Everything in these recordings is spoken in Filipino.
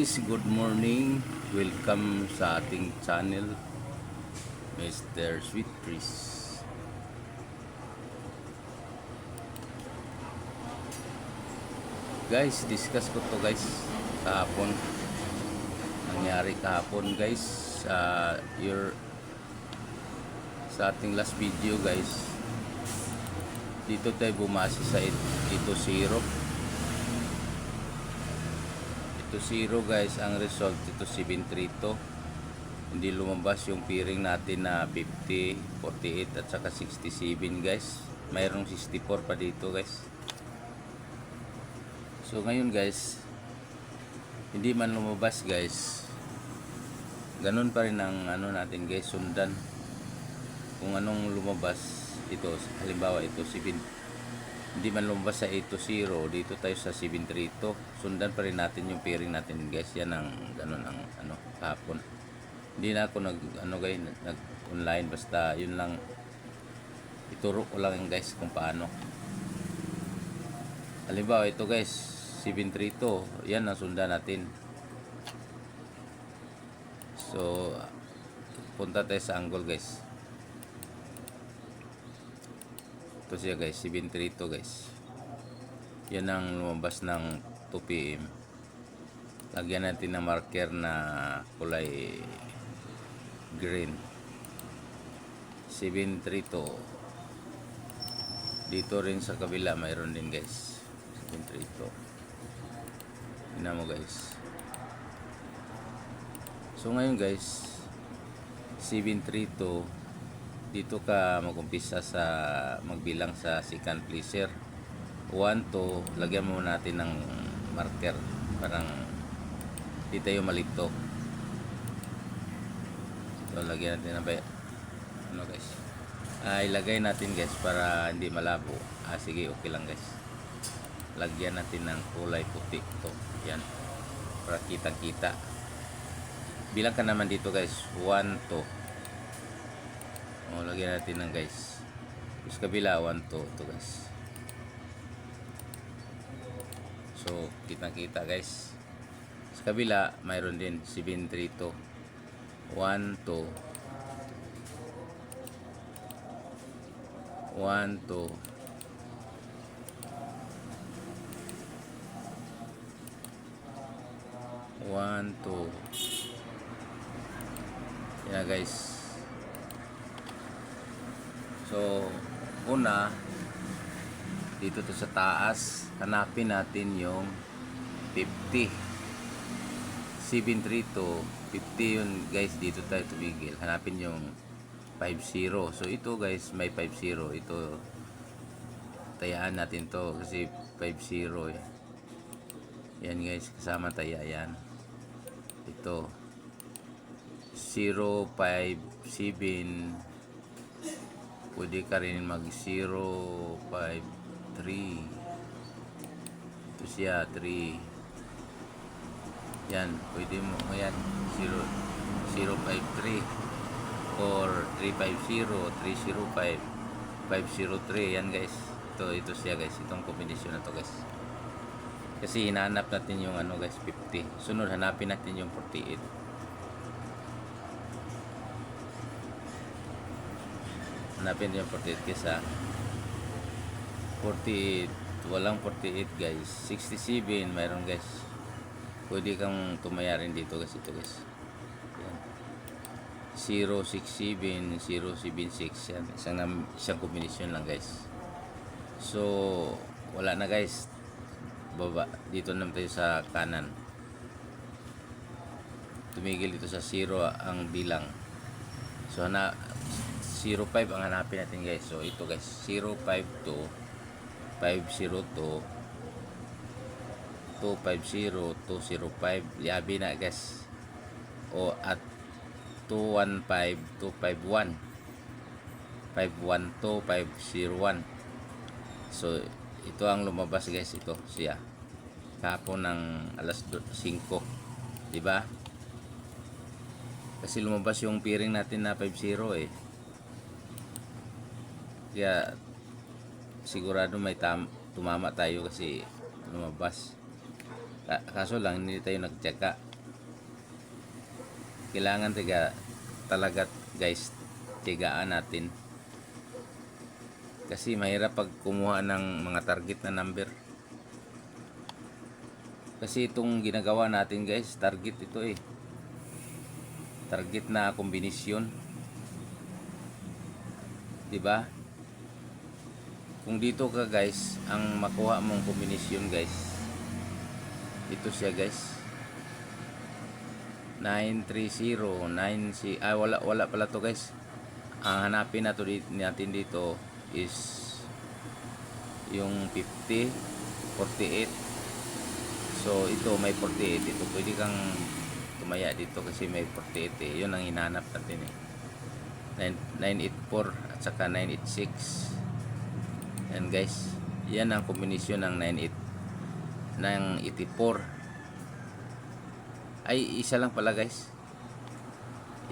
Good morning. Welcome sa ating channel, Mr. Sweet Breeze. Guys, discuss ko to guys kahapon. Nangyari kahapon guys sa ating last video guys. Dito tayo bumase sa ito zero. Ito 0 guys, ang result ito 732. Hindi lumabas yung pairing natin na 50, 48 at saka 67 guys. Mayroong 64 pa dito guys. So ngayon guys, hindi man lumabas guys, ganun pa rin ang natin guys, sundan kung anong lumabas. Ito halimbawa ito 7, hindi man lumabas sa 820, dito tayo sa 732. Sundan pa rin natin yung pairing natin guys. Yan ang ganun ang kahapon. Hindi na ako nag online, basta yun lang, ituro ko lang guys kung paano. Halimbawa ito guys 732, yan ang sundan natin. So punta tayo sa angle guys. Ito siya guys, 732 guys. Yan ang lumabas ng 2 PM. Lagyan natin ng marker na kulay green. 732. Dito rin sa kabila mayroon din guys, 732. Tingnan mo guys. So ngayon guys, 732, dito ka mag-umpisa sa magbilang sa second placer. 1, 2, lagyan mo natin ng marker, parang di tayo malito. So lagyan natin ng guys, ilagay natin guys para hindi malabo. Sige, okay lang guys. Lagyan natin ng kulay puti ito, yan, para kitang kita. Bilang ka naman dito guys, 1, 2. Lagyan natin ng guys. Sa kabila 1, 2 ito guys. So kita guys. Sa kabila mayroon din 732. 1, 2. 1, 2. One, two. Yan guys. So, una, dito to sa taas, hanapin natin yung 50. 732, 50 yun guys, dito tayo tumigil. Hanapin yung 50. So, ito guys, may 50. Ito, tayaan natin to kasi 50 eh. Yan guys, kasama taya yan. Ito, 057. Pwede ka rin mag 053. Ito siya 3. Yan, pwede mo yan 053 or 350, 305, 503. Yan guys, ito siya guys, itong kombinasyon na to guys. Kasi hinahanap natin yung guys 50. Sunod hanapin natin yung 48. Hanapin yung 48 kesa 48. Walang 48 guys. 67 mayroon guys. Pwede kang tumaya rin dito guys. Ito guys, yan. 067, 076. Yan, isang kombinasyon lang guys. So wala na guys, baba dito naman tayo sa kanan. Tumigil dito sa 0 ang bilang. So 05 ang hanapin natin guys. So ito guys, 052, 502, 250, 205. Yabi na guys. O at 215, 251, 512, 501. So ito ang lumabas guys. Ito siya kahapon ng alas 5, di ba? Kasi lumabas yung pairing natin na 50 eh. Kaya sigurado may tumama tayo kasi lumabas. Kaso lang hindi tayo nagtsaka. kailangan talaga guys, tigaan natin. Kasi mahirap pag kumuha ng mga target na number. Kasi itong ginagawa natin guys, target ito eh. Target na kombinasyon. 'Di ba? Kung dito ka guys, ang makuha mong kombinasyon guys, ito siya guys. 930, 9 wala pala to guys. Ang hanapin natin dito is yung 50, 48. So ito may 48. Ito pwede kang tumaya dito kasi may 48 eh. Yun ang hinahanap natin eh. 984 at saka 986. Yan guys. Yan ang kombinasyon ng 84. Ay isa lang pala guys.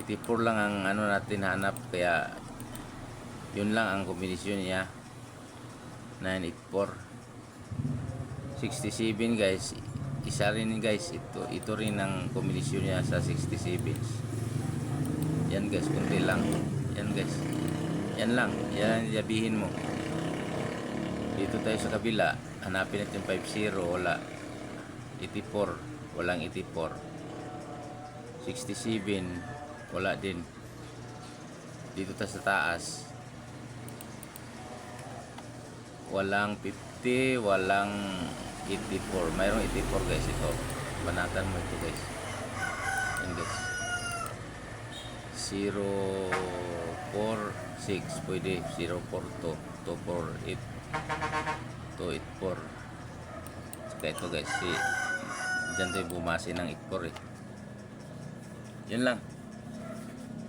84 lang ang ano natin hanap, kaya yun lang ang kombinasyon niya. 984. 67 guys. Isa rin guys, ito rin ang kombinasyon niya sa 67. Yan guys, kunti lang. Yan guys. Yan lang. Yan sabihin mo. Dito tayo sa kabila, hanapin natin 50, wala. 84, walang 84. 67, wala din. Dito tayo sa taas, walang 50, walang 84. Mayroong 84 guys ito. Banatan mo ito guys. Yan guys. 046 pwede. 042, 248, 284. Saka ito guys, dyan tayo bumasi ng 84 eh. Yun lang.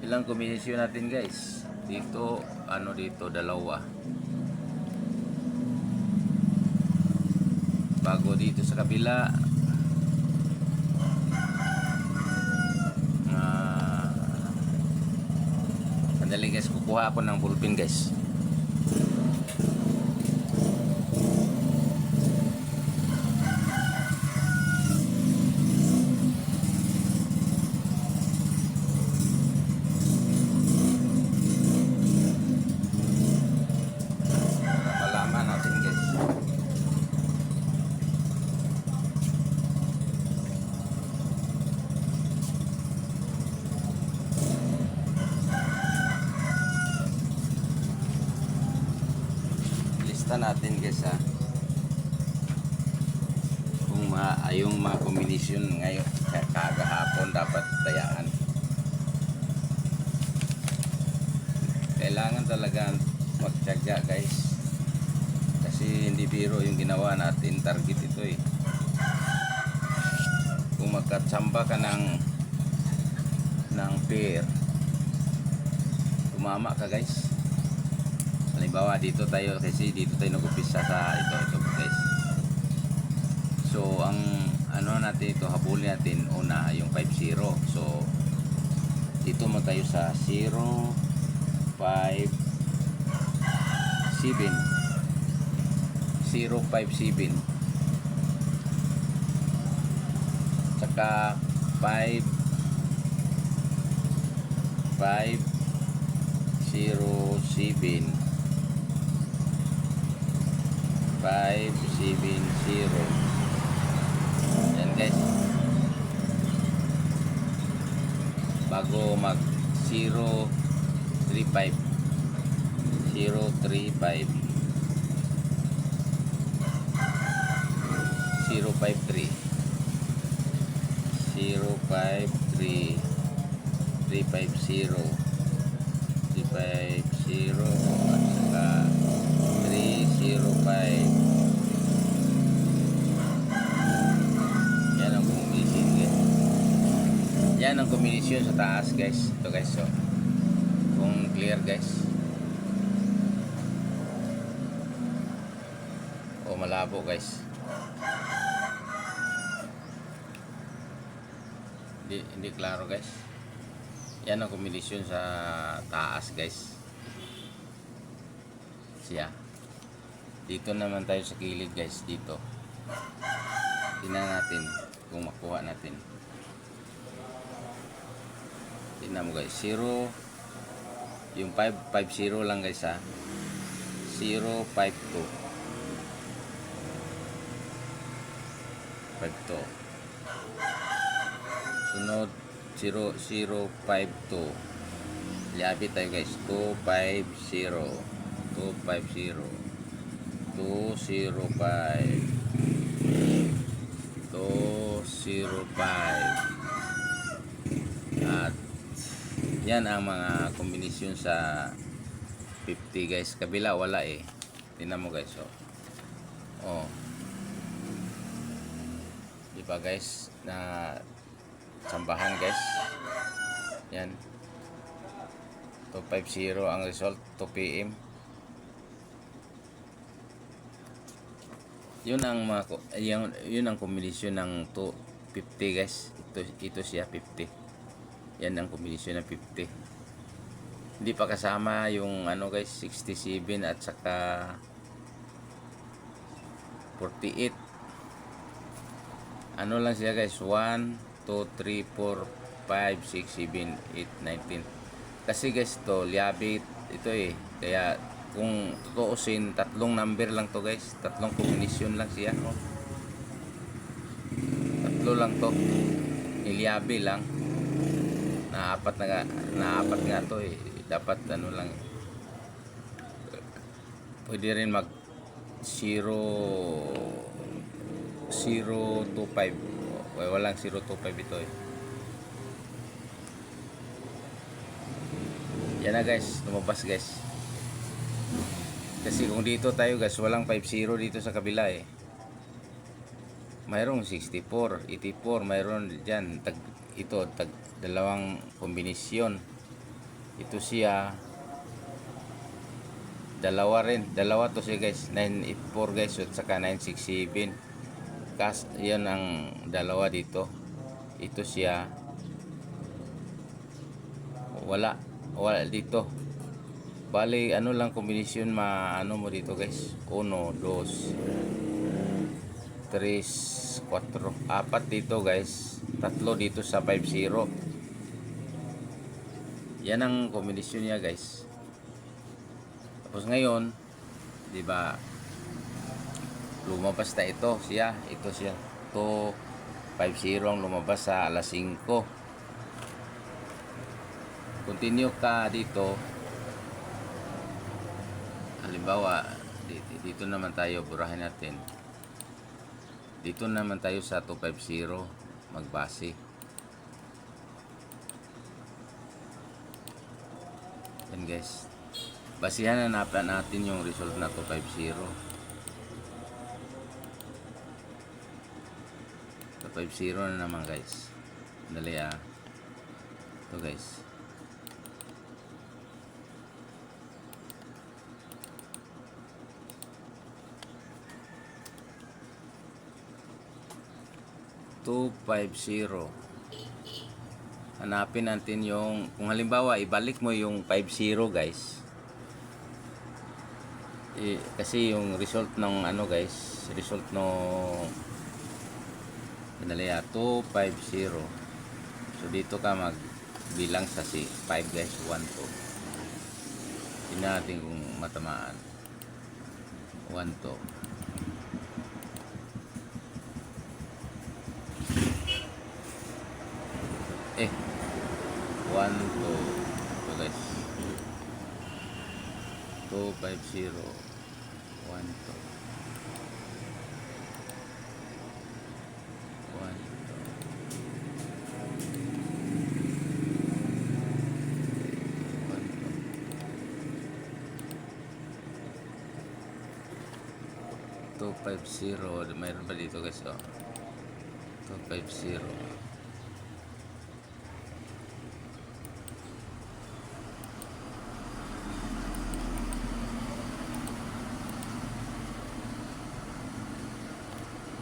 Ilang kombinasyon natin guys. Dito, dito, dalawa. Bago dito sa kabila. Sandali guys, kukuha ako ng ballpen guys. Natin guys kung yung mga kombinasyon ngayon kagahapon dapat tayaan. Kailangan talaga magtiyaga guys, kasi hindi biro yung ginawa natin. Target ito eh. Kung magkatsamba ka ng pair, tumama ka guys. Halimbawa dito tayo, kasi dito tayo nag-upisa sa ito guys. So ang natin ito, habulin natin una yung 50. So dito mo tayo sa 057, tsaka 507 570. Yan guys. Bago mag 035 053 350 at saka 305. Yan ang kombinasyon guys. Yan ang kombinasyon sa taas guys. Ito guys, so kung clear guys o malabo guys, hindi klaro guys. Yan ang kombinasyon sa taas guys. Siya. Dito naman tayo sa kilid guys, dito. Tingnan natin kung makuha natin. Tingnan mo guys, 0, yung 550 lang guys ha. 052. 52. Sunod 0052. Liabi tayo guys, 250. 250. 205. 205. At yan ang mga kombinasyon sa 50 guys. Kabila wala eh. Tingnan mo guys, oh. Diba guys, na sambahan guys. Yan. 250 ang result, 2 PM. Yun ang mga yun ang kombinasyon ng 250 guys. Ito siya 50. Yan ang kombinasyon ng 50. Hindi pa kasama yung ano guys, 67 at saka 48. Ano lang siya guys, 1, 2, 3, 4, 5, 6, 7, 8, 19. Kasi guys to, liabit ito eh. Kaya kung tutuusin, tatlong number lang to guys. Tatlong kombinasyon lang siya. Oh. Tatlo lang to. Iliabi lang. Naapat nga to eh. Dapat ano lang. Pwede rin mag 025. Walang 025 ito eh. Yan na guys, lumabas guys. Kasi kung dito tayo guys, walang 50 dito sa kabila eh. Mayroong 64, 84, mayroon dyan. Tag dalawang kombinasyon. Ito siya. Dalawa to siya guys. 984 guys at saka 967. Yan ang dalawa dito. Ito siya. Wala dito. Bali ano lang kombinasyon ano mo dito guys. 1, 2, 3, 4, 4 dito guys. 3 dito sa 50. Yan ang kombinasyon niya guys. Tapos ngayon, 'di ba? Lumabas na ito siya. 250 ang lumabas sa alas 5. Continue ka dito. Halimbawa, dito naman tayo, burahin natin. Dito naman tayo sa 250 magbase. Yan guys. Basihan na natin yung result na 250. 250 na naman guys. Dali ito guys. Hanapin natin yung, kung halimbawa ibalik mo yung 50 guys, kasi yung result ng ano guys, result no 250. So dito ka magbilang sa 5 guys, 1, 2. Tingnan natin kung matamaan. 1, 2. 1, 2. Ito guys. 250. 1, 2. 250. Mayroon pa dito guys, 250.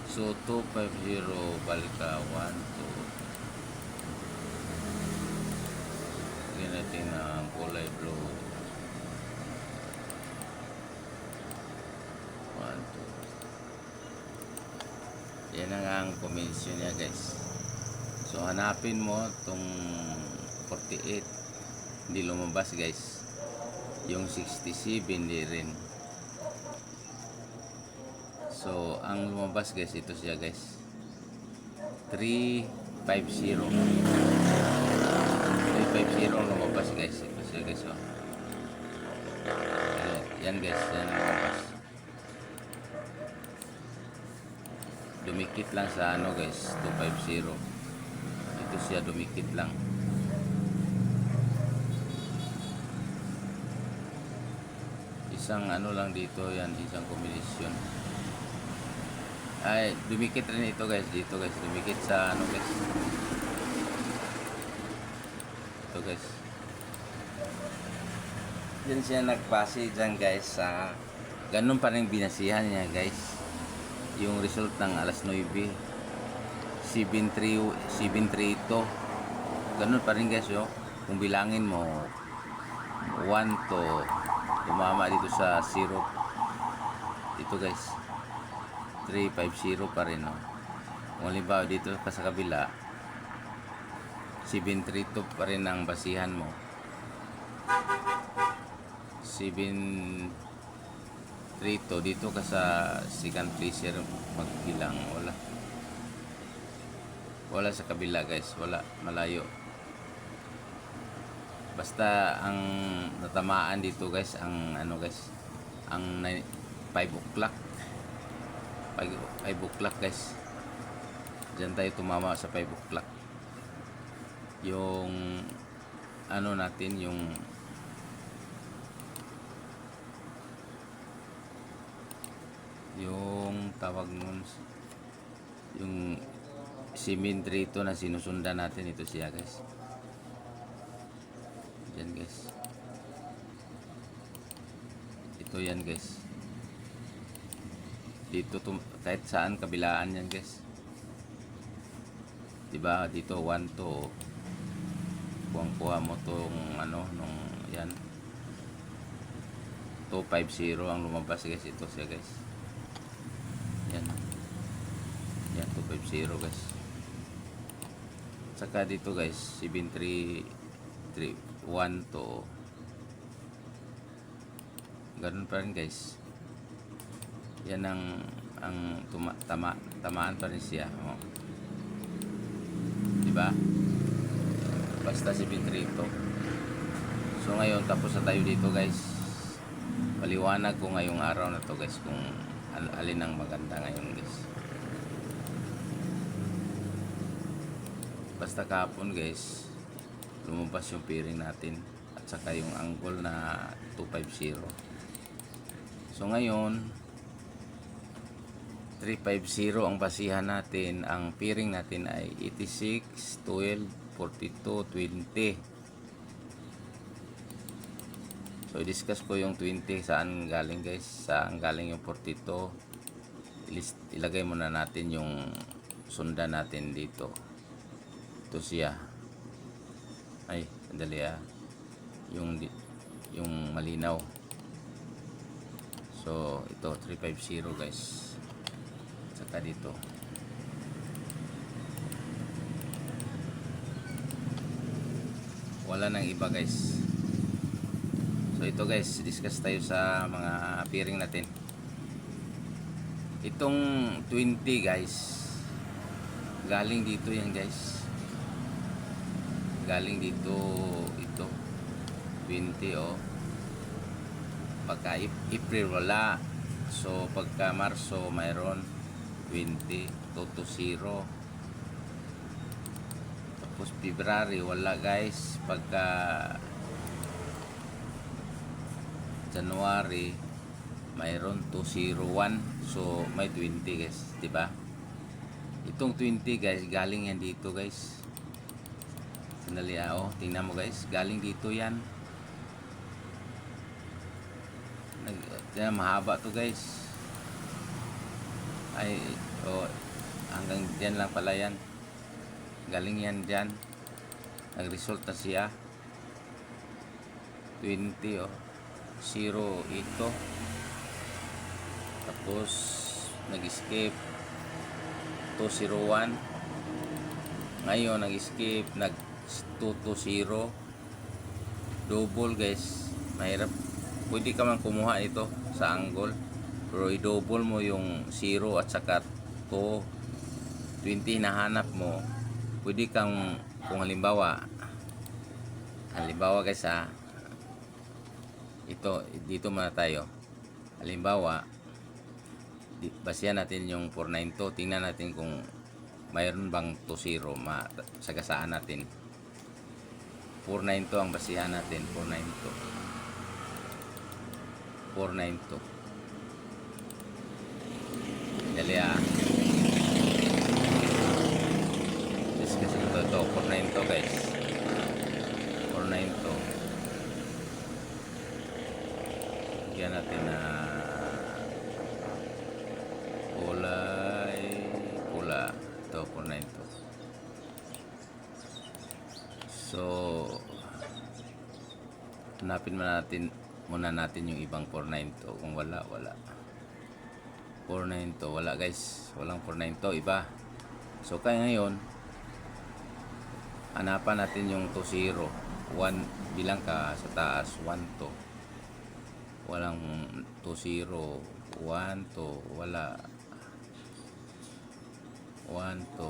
So 250 balik ka 1, 2. Lagyan natin ang kulay blue. 1, 2. Yan ang kombinasyon niya guys. So hanapin mo tong 48 hindi lumabas guys. Yung 67 hindi rin. So ang lumabas guys, ito siya guys, 350 ang lumabas guys. Ito siya guys, oh. Yan guys, yan lumabas. Dumikit lang sa ano guys, 250. Ito siya, dumikit lang. Isang ano lang dito, yan, isang kombinasyon. Ay, dumikit rin ito guys, dito guys, dumikit sa ano guys. Ito guys. Yan siya nagpase dyan guys, sa ganun pa rin binasihan niya guys. Yung result ng alas 9, 7.3 ito. Ganun pa rin guys, yo. Kung bilangin mo 1 to tumama dito sa 0. Dito guys, 350 pa rin, no? Kung halimbawa dito pa sa kabila, 732 pa rin ang basihan mo. 732 dito ka sa second placer magbilang, wala sa kabila guys, wala, malayo. Basta ang natamaan dito guys, ang ano guys, ang 5 o'clock guys. Diyan tayo tumama sa 5 o'clock. Yung ano natin, yung tawag nun, yung simentrito na sinusundan natin, ito siya guys. Yan guys, ito yan guys. Dito kahit saan kabilaan yan guys, diba? Dito 1 to kuha mo tong ano nung yan 250 ang lumabas guys. Ito siya guys, yan 250 guys. Saka dito guys 731 to ganun pa rin guys. Yan ang tamaan pa rin siya, oh. Diba? Basta 732. So ngayon tapos na tayo dito guys. Paliwanag ko ngayong araw na to guys kung alin ang maganda ngayon guys. Basta kahapon guys, lumabas yung pairing natin at saka yung angle na 250. So ngayon 350 ang basihan natin. Ang pairing natin ay 86, 12, 42, 20. So i-discuss ko yung 20 saan galing guys. Saan galing yung 42. Ilagay muna natin yung sundan natin dito. Ito siya. Ay, sandali yung malinaw. So ito 350 guys. Saka dito wala nang iba guys. So ito guys, discuss tayo sa mga pairing natin. Itong 20 guys, galing dito yan guys, galing dito. Ito 20, oh. Pagka April wala, so pagka Marso mayroon 20, 2 to 0. Tapos February wala guys. Pagka January mayroon 201, so may 20 guys, diba? Itong 20 guys, galing yan dito guys. Sandali, oh, tingnan mo guys, galing dito yan. Mahaba to guys. Ay, oh, hanggang dyan lang pala yan. Galing yan dyan. Nag-result na siya 20, oh, 0 ito. Tapos nag-escape 201. Ngayon, nag-skip, nag 2 to 0. Double guys. Mahirap. Pwede ka man kumuha ito sa angle. Pero i-double mo yung 0 at saka 20 hinahanap mo. Pwede kang, kung halimbawa guys ito, dito muna tayo. Halimbawa, basihan natin yung 492. Tingnan natin kung mayroon bang 2-0. Sagasaan natin. 492 ang basihan natin. 492. Dali Yes, kasi ito 492 guys. 492. Bigyan natin na pula. Ito 492. So hanapin muna natin yung ibang 492. Kung wala 492, wala guys, walang 492 iba. So kaya ngayon hanapan natin yung 20. 1 bilang ka sa taas, 1 to. Walang 20, 1 to, wala 1 to.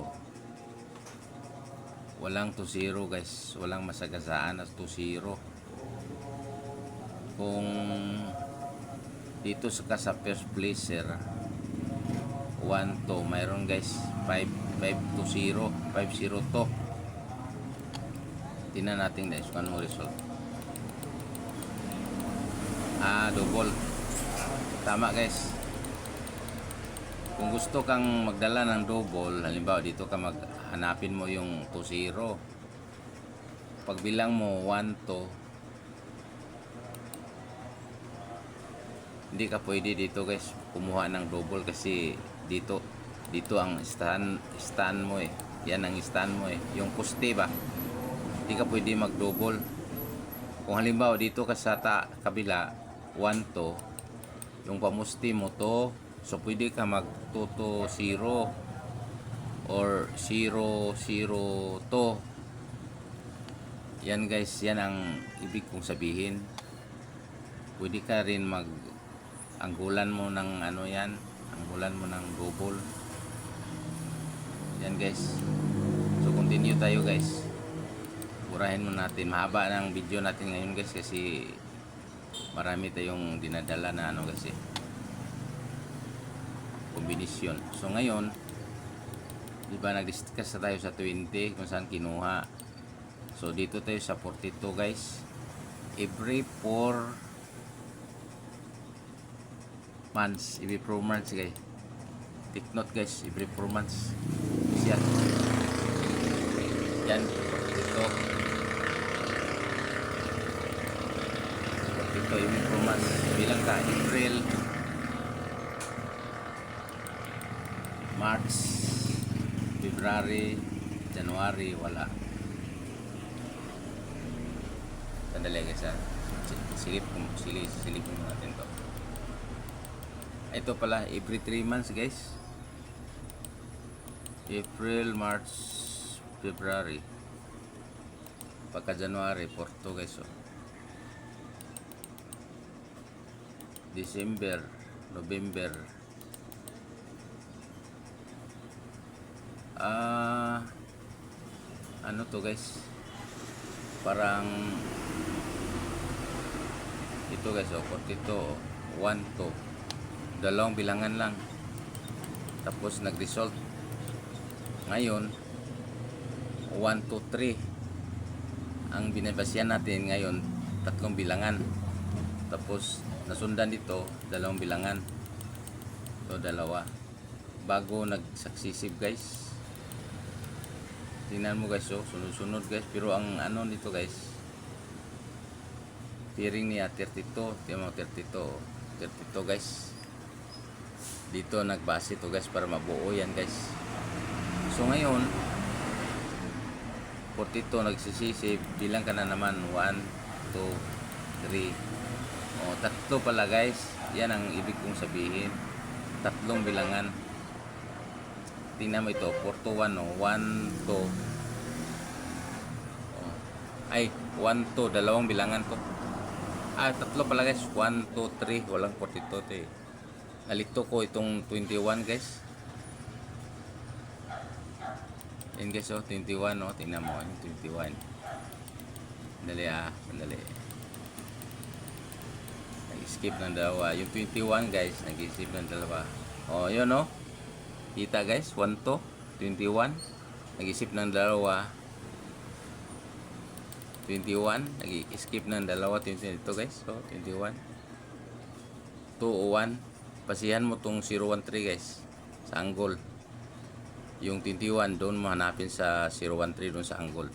Walang 20 guys, walang masagasaan at 20. Kung dito sa first placer 1 to, mayroon guys 5 to 0, 5-0 to. Tingnan natin guys kung anong result. Double. Tama guys. Kung gusto kang magdala ng double, halimbawa dito ka hanapin mo yung 2-0. Pagbilang mo 1 to, hindi ka pwede dito guys kumuha ng double kasi dito ang stand mo eh. Yan ang stand mo eh. Yung poste ba? Hindi ka pwede mag-double. Kung halimbawa dito ka sa kabila 1 to, yung pamusti mo to, so pwede ka mag 2 to 0 or 0-0 to. Yan guys, yan ang ibig kong sabihin. Pwede ka rin anggulan mo ng anggulan mo ng double. Yan guys. So continue tayo guys. Burahin mo natin. Mahaba ng video natin ngayon guys kasi marami tayong dinadala na kasi kombinasyon. So ngayon, di ba nag-discuss na tayo sa 20 kung saan kinuha. So dito tayo sa 42 guys. Every 4 months, every 4 months guys. Take note guys, every 4 months. Yan. Yan, 42. Ito yung promas bilang ka April, March, February, January, wala. Sandali guys silipin mo natin to. Ito pala every 3 months guys. April, March, February, pagka January, Porto guys. So December, November, ano to guys, parang ito guys, 42, 1 to, dalawang bilangan lang, tapos nag-result ngayon 1 to 3 ang binabasyan natin ngayon, tatlong bilangan, tapos nasundan dito dalawang bilangan. So dalawa bago nag-successive guys. Tingnan mo guys, so sunod-sunod guys, pero ang nito guys, tiring niya 32, tingnan mo 32 guys. Dito nagbase to guys para mabuo yan guys. So ngayon 42 nagsisisip, bilang ka na naman 1, 2, 3. Tatlo pala guys. Yan ang ibig kong sabihin. Tatlong bilangan. Tingnan mo ito, 4 to 1, 1 to Ay, 1, 2, dalawang bilangan to. Tatlo pala guys. 1, 2, 3. Walang 42 to eh. Nalito ko itong 21 guys. Yan guys, 21 tingnan mo yung 21. Dali dali. Nag-skip ng dalawa. Yung 21 guys, nag-skip ng dalawa. Yun kita guys, 1 to 21. Nag-skip ng dalawa. 21, nag-skip ng dalawa. 20 ito guys, 21. 201. Pasihan mo tong 013 guys sa angle. Yung 21 doon mo hanapin sa 013 doon sa angle.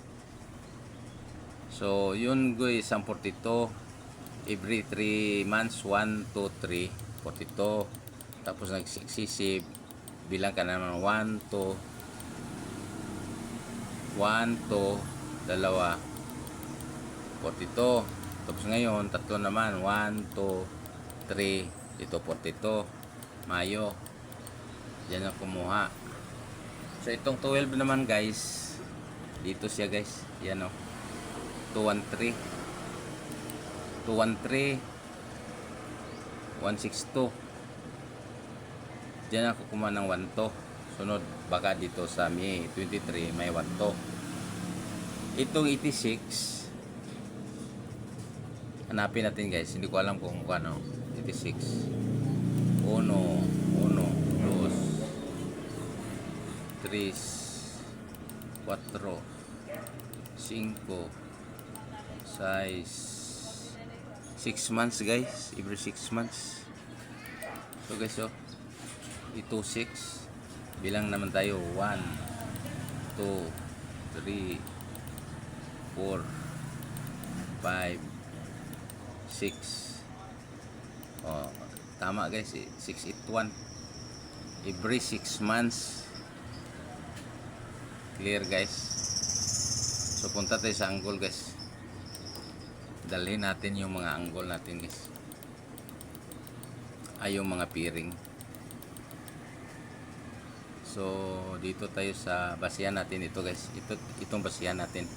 So yun guys, ang 42 every 3 months, 1, 2, 3, 42. Tapos nagsisip, bilang ka naman 1, 2, 1, 2, dalawa, 42. Tapos ngayon tatlo naman, 1, 2, 3, ito 42. Mayo, yan ang kumuha. So itong 12 naman guys, dito siya guys, yan 213, 213, 162. Diyan ako kumuha ng 1 to. Sunod baka dito sa May 23 may 1 to. Itong 86, hanapin natin guys, hindi ko alam kung ano. 86, 1, 1, 2, 3, 4, 5, 6 months guys, every 6 months. So guys, ito 6, bilang naman tayo 1, 2, 3, 4, 5, 6. Tama guys, 681 every 6 months. Clear guys. So punta tayo sa angle guys. Dalhin natin yung mga angle natin guys. Yung mga piring. So dito tayo sa basihan natin ito guys. Itong basihan natin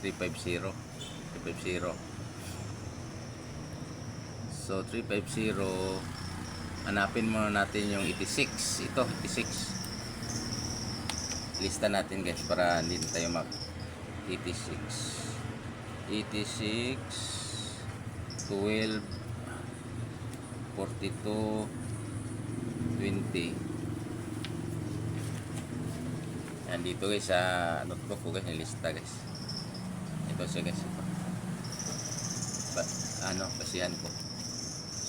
350. So 350, hanapin muna natin yung 86. Ito 86. Lista natin guys para hindi tayo mag 86, 12, 42, 20. Yan dito guys sa notebook ko guys, nilista guys. Ito siya guys, ito. Basihan ko.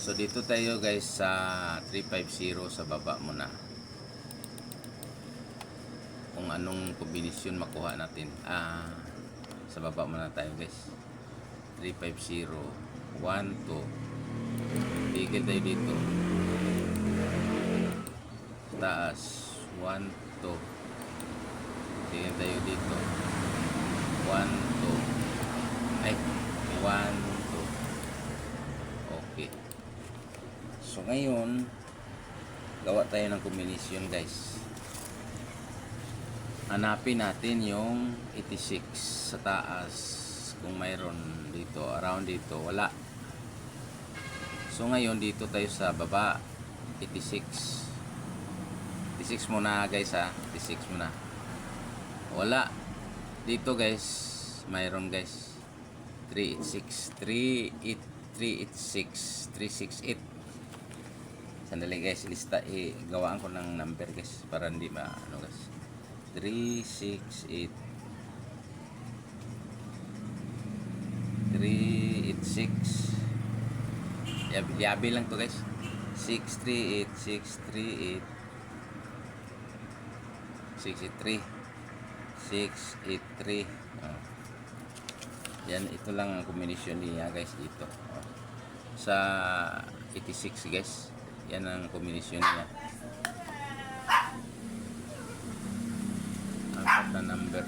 So dito tayo guys sa 350 sa baba muna. Kung anong kombinasyon makuha natin. Sa baba muna tayo guys. 350, 1, 2. Tigil tayo dito. Taas, 1, 2. Tigil tayo dito. 1, 2. Ay, 1, 2. Okay. So ngayon, gawa tayo ng kombinasyon guys. Hanapin natin yung 86 sa taas. Kung mayroon dito, around dito, wala. So ngayon dito tayo sa baba, 86. 86 muna guys 86 muna. Wala. Dito guys, mayroon guys. 386, 386, 368. Sandali guys, lista gawaan ko ng number guys para hindi guys. 368, 386. Yabi lang to guys. 638, 638, 683, 683. Yan, ito lang ang kombinasyon niya guys dito. Sa 86 guys, yan ang kombinasyon niya. Apat na number.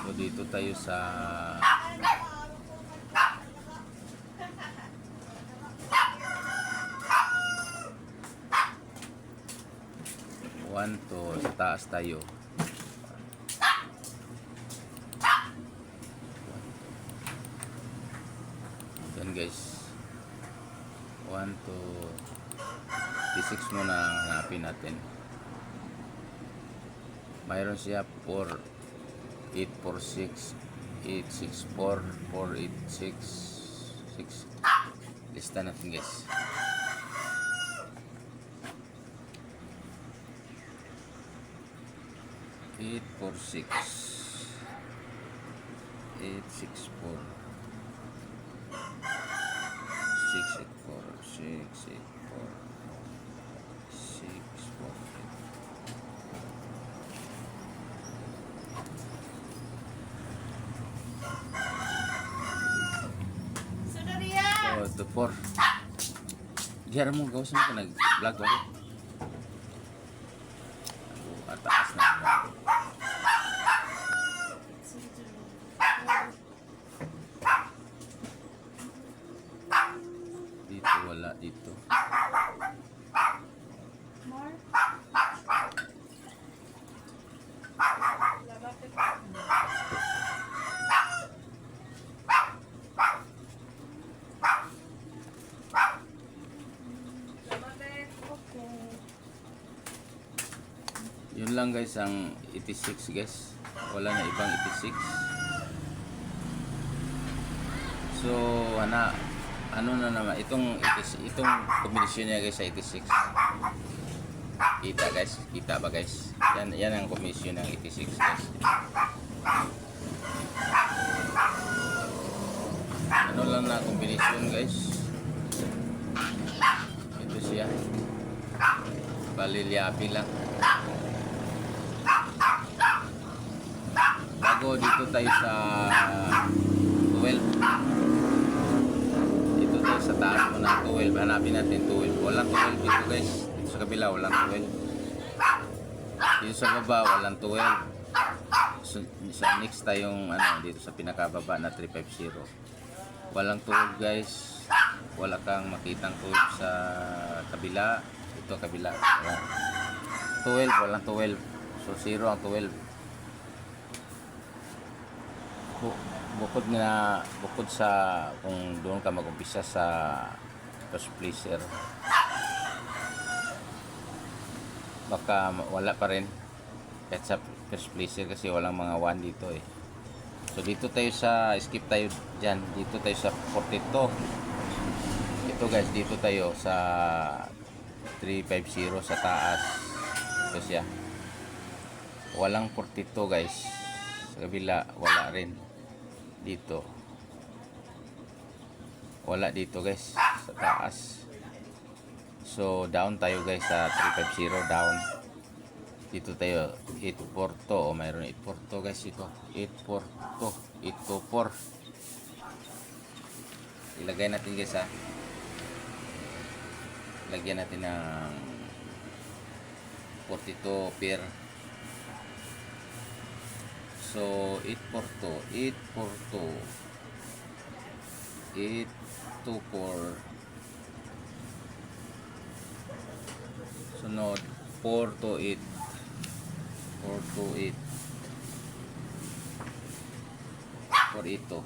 So dito tayo sa 1 to sa taas tayo. guys. 1 to 86 muna ang hanapin natin. Mayroon siya 4, 846, 864, 4866. Lista natin guys. Eight, 4, 6, 8, 6, 4, 6, 8, 4, 6, 8, 4, 6, 4, 8. So, ito 4. Diyan mo, gawasan mo ka nag-vlog ako. Ataas na ako. Dito, wala dito. Yun lang guys ang 86 guys. Wala na ibang 86. So ano na naman itong kombinasyon niya guys sa 86. Kita guys, kita ba guys? Yan ang kombinasyon ng 86 guys. Ano lang na kombinasyon guys. Ito siya. Balilyapi lang. Bago dito tayo sa 12. Dito tayo sa taas muna 12. Hanapin natin 12. Walang 12 dito guys. Dito sa kabila walang 12. Dito sa baba walang 12. So, sa next tayong dito sa pinakababa na 350. Walang 12 guys. Wala kang makitang 12 sa kabila. Ito kabila. 12, walang 12. So 0 ang 12. Bukod sa kung doon ka mag-umpisa sa first placer, baka wala pa rin kahit sa first placer kasi walang mga 1 dito eh. So dito tayo sa skip tayo dyan. Dito tayo sa 42. Ito guys, dito tayo sa 350 sa taas. Ito siya. Walang 42 guys. Sa kabila wala rin. Dito wala dito guys sa taas. So down tayo guys sa 350 down. Dito tayo 842 o mayroon 842 guys ito. 842, 824. Ilagay natin guys ha. Lagyan natin ng 42 pair. So 842, 824, 824. Sunod 428, 428, 482.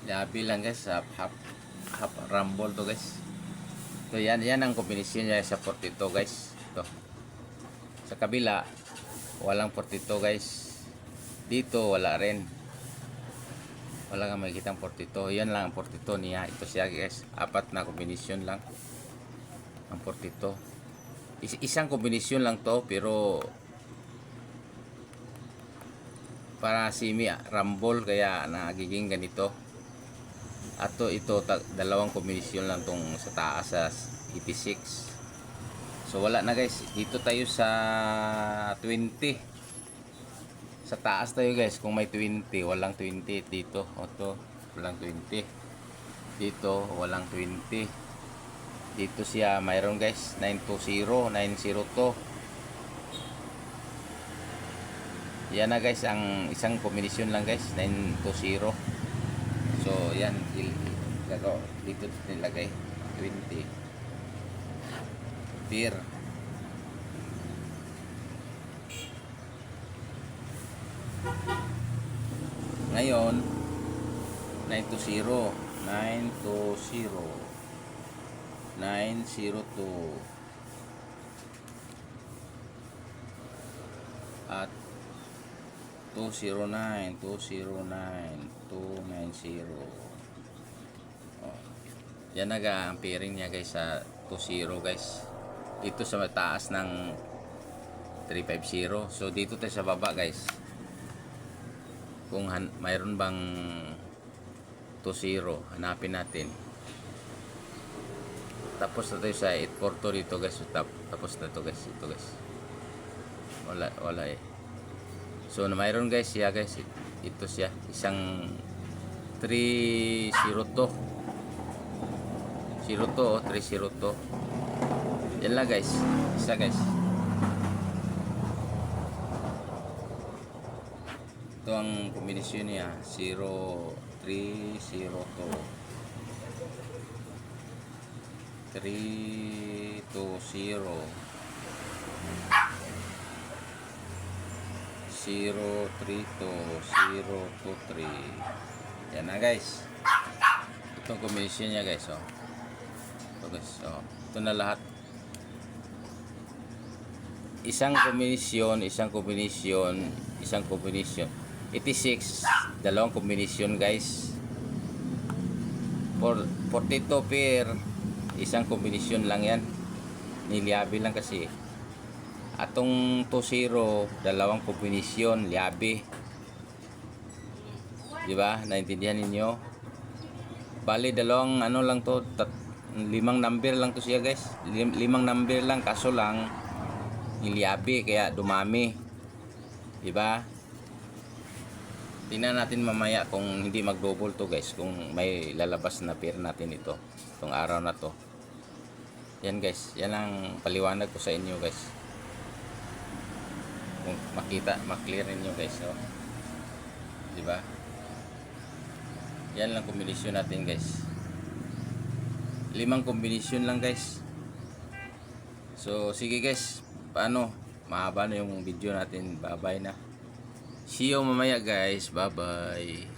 Labi lang guys, half rumble to guys. So yan ang kombinasyon niya sa 42 guys. Ito. Sa kabila walang 42 guys. Dito wala rin. Wala kang makikitang 42. Yan lang ang 42 niya. Ito siya guys. 4 na kombinasyon lang ang 42. Isang kombinasyon lang to pero para semi rumble kaya nagiging ganito. Ato ito dalawang kombinasyon lang tong sa taas sa 86. So wala na guys. Dito tayo sa 20. Sa taas tayo guys. Kung may 20, walang 20 dito. Oto, walang 20. Dito walang 20. Dito siya mayroon guys 920, 902. Yan na guys ang isang kombinasyon lang guys 920. So yan dito nilagay 20 pair. Ngayon 920 902 at 209 oh. Yan ang pairing niya guys sa 20 guys. Dito sa mataas ng 350. So dito tayo sa baba guys. Kung mayroon bang 20, hanapin natin. Tapos na tayo sa 842 dito guys. Tapos na to guys. Ito guys. Wala eh. So mayroon guys siya guys. Ito siya. Isang 302. 302. Yan lang guys. Isa guys. Ito ang kombinasyon niya. 0302 032 023. Yan na guys. Itong kombinasyon niya guys. Oh. Ito guys. Oh. Ito na lahat. Isang kombinasyon. 86, dalawang kombinasyon guys. 42 pair, isang kombinasyon lang yan. Niliabi lang kasi. Atong 20, dalawang kombinasyon, liabi. Diba? Naintindihan ninyo? Bali, dalawang ano lang to, 5 number lang to siya guys. 5 number lang, kaso lang niliabi, kaya dumami. Diba? Tingnan natin mamaya kung hindi mag-double to guys, kung may lalabas na pair natin ito itong araw na to. Yan guys, yan ang paliwanag ko sa inyo guys. Kung maklear ninyo guys, oh. Diba? Yan lang kombinasyon natin guys. 5 kombinasyon lang guys. So sige guys, paano? Mahaba na yung video natin. Bye bye na. See you mamaya guys. Bye bye.